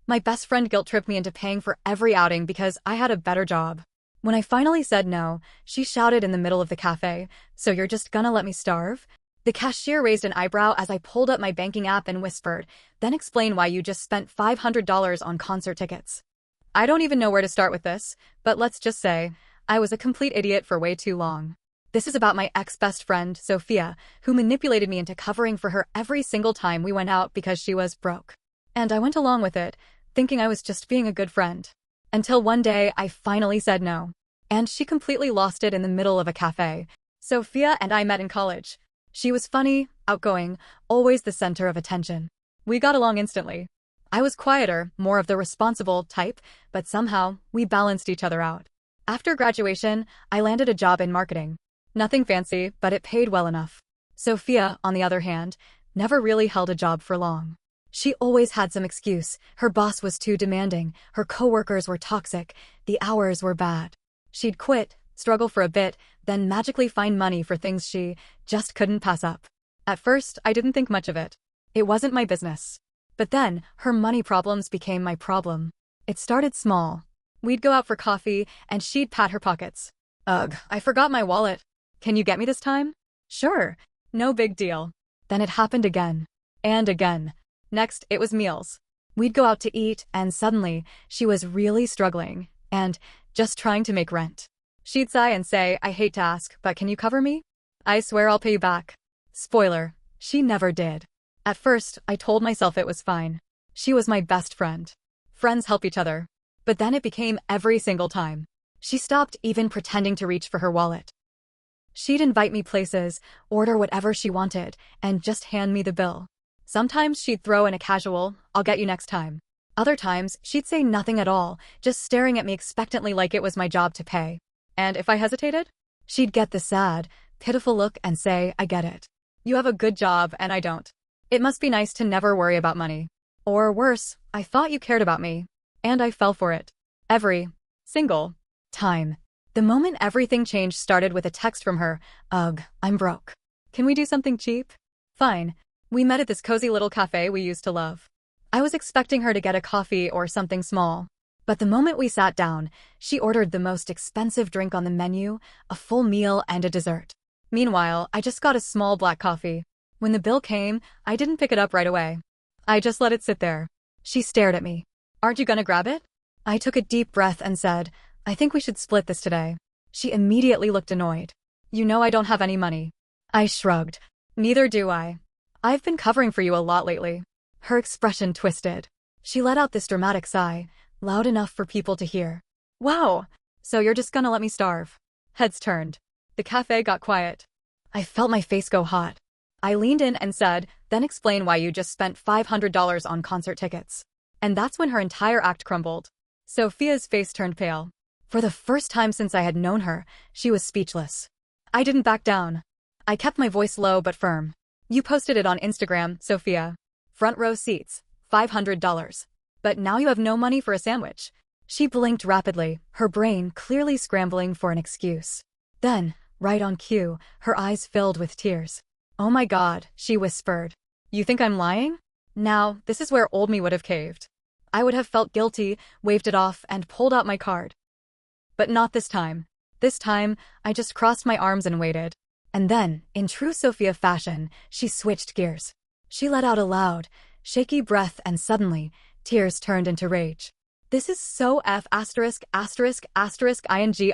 My best friend guilt-tripped me into paying for every outing because I had a better job. When I finally said no, she shouted in the middle of the cafe, "So you're just gonna let me starve?" The cashier raised an eyebrow as I pulled up my banking app and whispered, "Then explain why you just spent $500 on concert tickets." I don't even know where to start with this, but let's just say, I was a complete idiot for way too long. This is about my ex-best friend, Sophia, who manipulated me into covering for her every single time we went out because she was broke. And I went along with it, thinking I was just being a good friend. Until one day, I finally said no. And she completely lost it in the middle of a cafe. Sophia and I met in college. She was funny, outgoing, always the center of attention. We got along instantly. I was quieter, more of the responsible type, but somehow, we balanced each other out. After graduation, I landed a job in marketing. Nothing fancy, but it paid well enough. Sophia, on the other hand, never really held a job for long. She always had some excuse. Her boss was too demanding, her coworkers were toxic, the hours were bad. She'd quit, struggle for a bit, then magically find money for things she just couldn't pass up. At first, I didn't think much of it. It wasn't my business. But then, her money problems became my problem. It started small. We'd go out for coffee, and she'd pat her pockets. "Ugh, I forgot my wallet. Can you get me this time?" "Sure. No big deal." Then it happened again. And again. Next, it was meals. We'd go out to eat, and suddenly, she was really struggling, and just trying to make rent. She'd sigh and say, "I hate to ask, but can you cover me? I swear I'll pay you back." Spoiler, she never did. At first, I told myself it was fine. She was my best friend. Friends help each other. But then it became every single time. She stopped even pretending to reach for her wallet. She'd invite me places, order whatever she wanted, and just hand me the bill. Sometimes she'd throw in a casual, "I'll get you next time." Other times, she'd say nothing at all, just staring at me expectantly like it was my job to pay. And if I hesitated, she'd get the sad, pitiful look and say, "I get it. You have a good job and I don't. It must be nice to never worry about money." Or worse, "I thought you cared about me." And I fell for it. Every single time. The moment everything changed started with a text from her, "Ugh, I'm broke. Can we do something cheap?" Fine. We met at this cozy little cafe we used to love. I was expecting her to get a coffee or something small. But the moment we sat down, she ordered the most expensive drink on the menu, a full meal and a dessert. Meanwhile, I just got a small black coffee. When the bill came, I didn't pick it up right away. I just let it sit there. She stared at me. "Aren't you gonna grab it?" I took a deep breath and said, "I think we should split this today." She immediately looked annoyed. "You know I don't have any money." I shrugged. "Neither do I. I've been covering for you a lot lately." Her expression twisted. She let out this dramatic sigh, loud enough for people to hear. "Wow, so you're just gonna let me starve?" Heads turned. The cafe got quiet. I felt my face go hot. I leaned in and said, "Then explain why you just spent $500 on concert tickets." And that's when her entire act crumbled. Sophia's face turned pale. For the first time since I had known her, she was speechless. I didn't back down. I kept my voice low but firm. "You posted it on Instagram, Sophia. Front row seats, $500. But now you have no money for a sandwich." She blinked rapidly, her brain clearly scrambling for an excuse. Then, right on cue, her eyes filled with tears. "Oh my God," she whispered. "You think I'm lying?" Now, this is where old me would have caved. I would have felt guilty, waved it off, and pulled out my card. But not this time. This time, I just crossed my arms and waited. And then, in true Sophia fashion, she switched gears. She let out a loud, shaky breath and suddenly, tears turned into rage. "This is so ing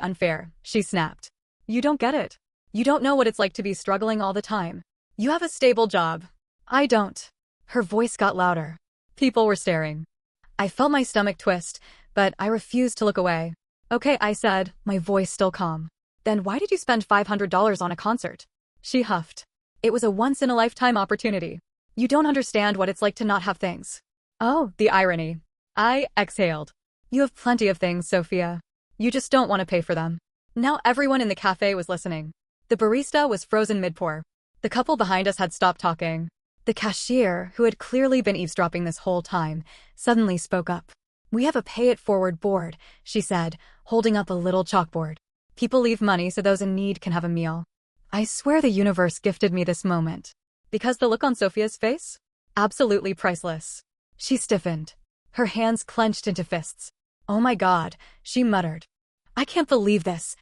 unfair," she snapped. "You don't get it. You don't know what it's like to be struggling all the time. You have a stable job. I don't." Her voice got louder. People were staring. I felt my stomach twist, but I refused to look away. "Okay," I said, my voice still calm. "Then why did you spend $500 on a concert?" She huffed. "It was a once-in-a-lifetime opportunity. You don't understand what it's like to not have things." "Oh, the irony." I exhaled. "You have plenty of things, Sophia. You just don't want to pay for them." Now everyone in the cafe was listening. The barista was frozen mid-pour. The couple behind us had stopped talking. The cashier, who had clearly been eavesdropping this whole time, suddenly spoke up. "We have a pay-it-forward board," she said, holding up a little chalkboard. "People leave money so those in need can have a meal." I swear the universe gifted me this moment. Because the look on Sophia's face? Absolutely priceless. She stiffened. Her hands clenched into fists. "Oh my God," she muttered. "I can't believe this.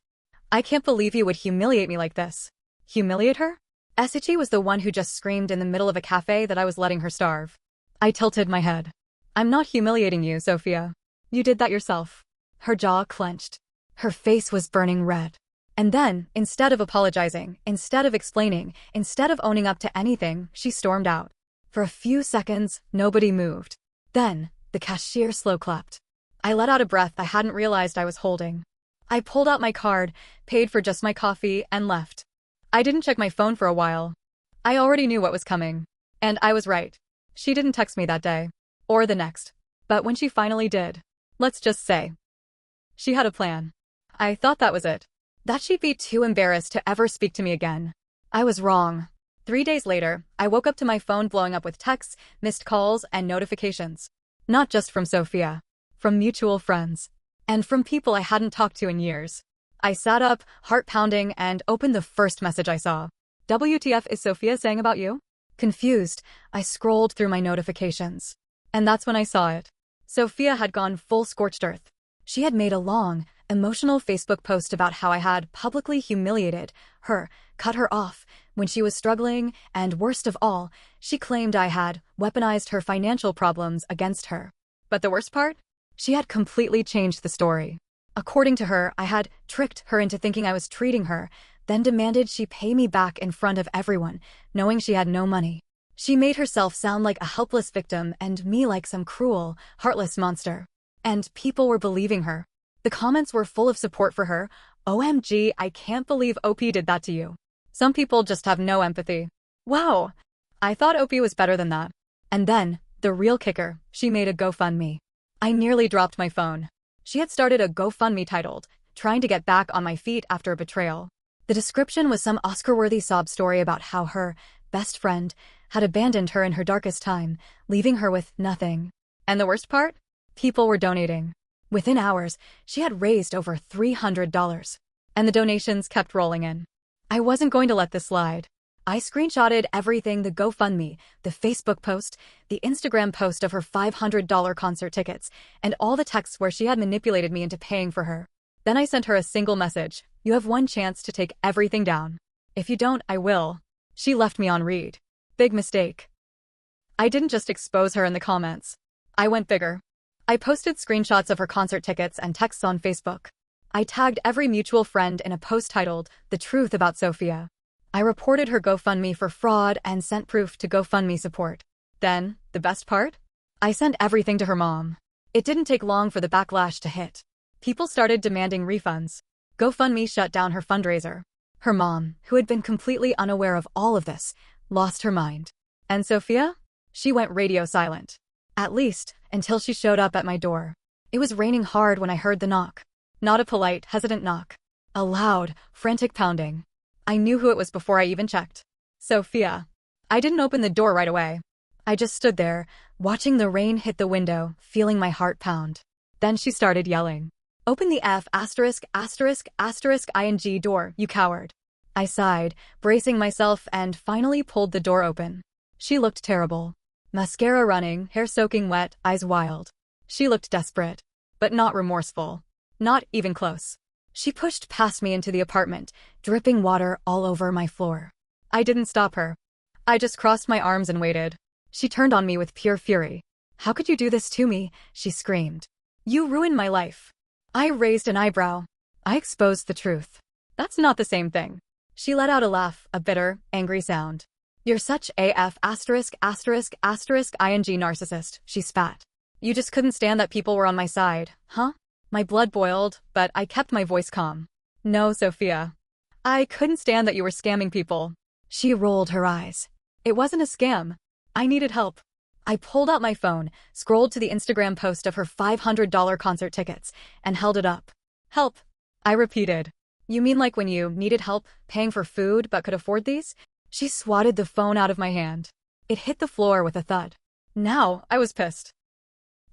I can't believe you would humiliate me like this." Humiliate her? Esichi was the one who just screamed in the middle of a cafe that I was letting her starve. I tilted my head. "I'm not humiliating you, Sophia. You did that yourself." Her jaw clenched. Her face was burning red. And then, instead of apologizing, instead of explaining, instead of owning up to anything, she stormed out. For a few seconds, nobody moved. Then, the cashier slow clapped. I let out a breath I hadn't realized I was holding. I pulled out my card, paid for just my coffee, and left. I didn't check my phone for a while. I already knew what was coming. And I was right. She didn't text me that day. Or the next. But when she finally did, let's just say, she had a plan. I thought that was it. That she'd be too embarrassed to ever speak to me again. I was wrong. 3 days later, I woke up to my phone blowing up with texts, missed calls, and notifications. Not just from Sophia. From mutual friends. And from people I hadn't talked to in years. I sat up, heart pounding, and opened the first message I saw. "WTF is Sophia saying about you?" Confused, I scrolled through my notifications. And that's when I saw it. Sophia had gone full scorched earth. She had made a long, emotional Facebook post about how I had publicly humiliated her, cut her off, when she was struggling, and worst of all, she claimed I had weaponized her financial problems against her. But the worst part? She had completely changed the story. According to her, I had tricked her into thinking I was treating her, then demanded she pay me back in front of everyone, knowing she had no money. She made herself sound like a helpless victim and me like some cruel, heartless monster. And people were believing her. The comments were full of support for her. "OMG, I can't believe OP did that to you. Some people just have no empathy." Wow! I thought OP was better than that. And then, the real kicker, she made a GoFundMe. I nearly dropped my phone. She had started a GoFundMe titled, "Trying to Get Back on My Feet After a Betrayal." The description was some Oscar-worthy sob story about how her best friend had abandoned her in her darkest time, leaving her with nothing. And the worst part? People were donating. Within hours, she had raised over $300. And the donations kept rolling in. I wasn't going to let this slide. I screenshotted everything: the GoFundMe, the Facebook post, the Instagram post of her $500 concert tickets, and all the texts where she had manipulated me into paying for her. Then I sent her a single message: "You have one chance to take everything down. If you don't, I will." She left me on read. Big mistake. I didn't just expose her in the comments. I went bigger. I posted screenshots of her concert tickets and texts on Facebook. I tagged every mutual friend in a post titled, "The Truth About Sophia." I reported her GoFundMe for fraud and sent proof to GoFundMe support. Then, the best part? I sent everything to her mom. It didn't take long for the backlash to hit. People started demanding refunds. GoFundMe shut down her fundraiser. Her mom, who had been completely unaware of all of this, lost her mind. And Sophia? She went radio silent. At least, until she showed up at my door. It was raining hard when I heard the knock. Not a polite, hesitant knock. A loud, frantic pounding. I knew who it was before I even checked. Sophia. I didn't open the door right away. I just stood there, watching the rain hit the window, feeling my heart pound. Then she started yelling. "Open the ****ing door, you coward." I sighed, bracing myself, and finally pulled the door open. She looked terrible. Mascara running, hair soaking wet, eyes wild. She looked desperate. But not remorseful. Not even close. She pushed past me into the apartment, dripping water all over my floor. I didn't stop her. I just crossed my arms and waited. She turned on me with pure fury. "How could you do this to me?" she screamed. "You ruined my life." I raised an eyebrow. I exposed the truth. "That's not the same thing." She let out a laugh, a bitter, angry sound. "You're such ing narcissist," she spat. "You just couldn't stand that people were on my side, huh?" My blood boiled, but I kept my voice calm. "No, Sophia. I couldn't stand that you were scamming people." She rolled her eyes. "It wasn't a scam. I needed help." I pulled out my phone, scrolled to the Instagram post of her $500 concert tickets, and held it up. "Help," I repeated. "You mean like when you needed help paying for food but could afford these?" She swatted the phone out of my hand. It hit the floor with a thud. Now I was pissed.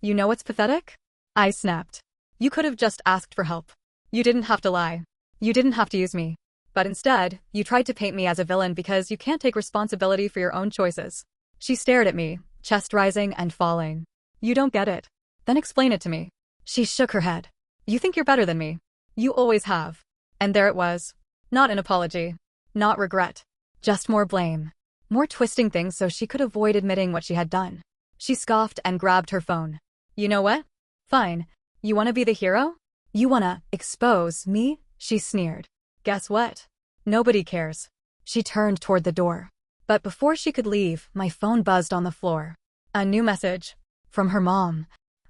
"You know what's pathetic?" I snapped. "You could have just asked for help. You didn't have to lie. You didn't have to use me. But instead, you tried to paint me as a villain because you can't take responsibility for your own choices." She stared at me, chest rising and falling. "You don't get it. Then explain it to me. She shook her head. You think you're better than me. You always have. And there it was. Not an apology. Not regret. Just more blame. More twisting things so she could avoid admitting what she had done. She scoffed and grabbed her phone. You know what? Fine. You wanna be the hero? You wanna expose me? She sneered. Guess what? Nobody cares. She turned toward the door. But before she could leave, my phone buzzed on the floor. A new message. From her mom.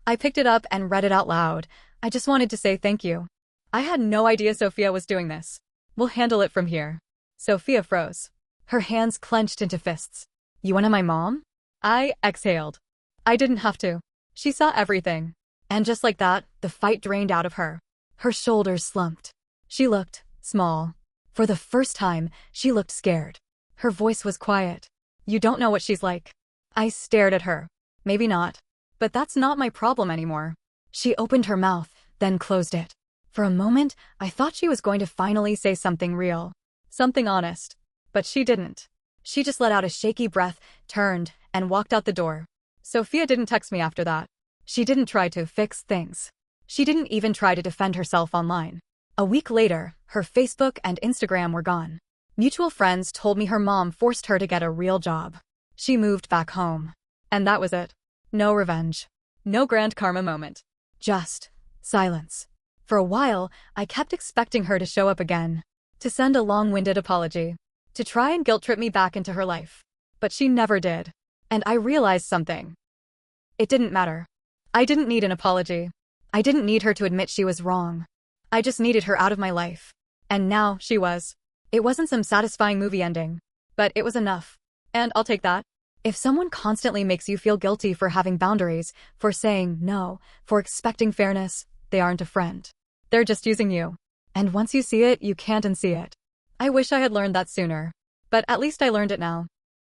I picked it up and read it out loud. I just wanted to say thank you. I had no idea Sophia was doing this. We'll handle it from here. Sophia froze. Her hands clenched into fists. You wanted my mom? I exhaled. I didn't have to. She saw everything. And just like that, the fight drained out of her. Her shoulders slumped. She looked small. For the first time, she looked scared. Her voice was quiet. You don't know what she's like. I stared at her. Maybe not. But that's not my problem anymore. She opened her mouth, then closed it. For a moment, I thought she was going to finally say something real. Something honest. But she didn't. She just let out a shaky breath, turned, and walked out the door. Sophia didn't text me after that. She didn't try to fix things. She didn't even try to defend herself online. A week later, her Facebook and Instagram were gone. Mutual friends told me her mom forced her to get a real job. She moved back home. And that was it. No revenge. No grand karma moment. Just silence. For a while, I kept expecting her to show up again. To send a long-winded apology. To try and guilt-trip me back into her life. But she never did. And I realized something. It didn't matter. I didn't need an apology. I didn't need her to admit she was wrong. I just needed her out of my life. And now she was. It wasn't some satisfying movie ending. But it was enough. And I'll take that. If someone constantly makes you feel guilty for having boundaries, for saying no, for expecting fairness, they aren't a friend. They're just using you. And once you see it, you can't unsee it. I wish I had learned that sooner. But at least I learned it now.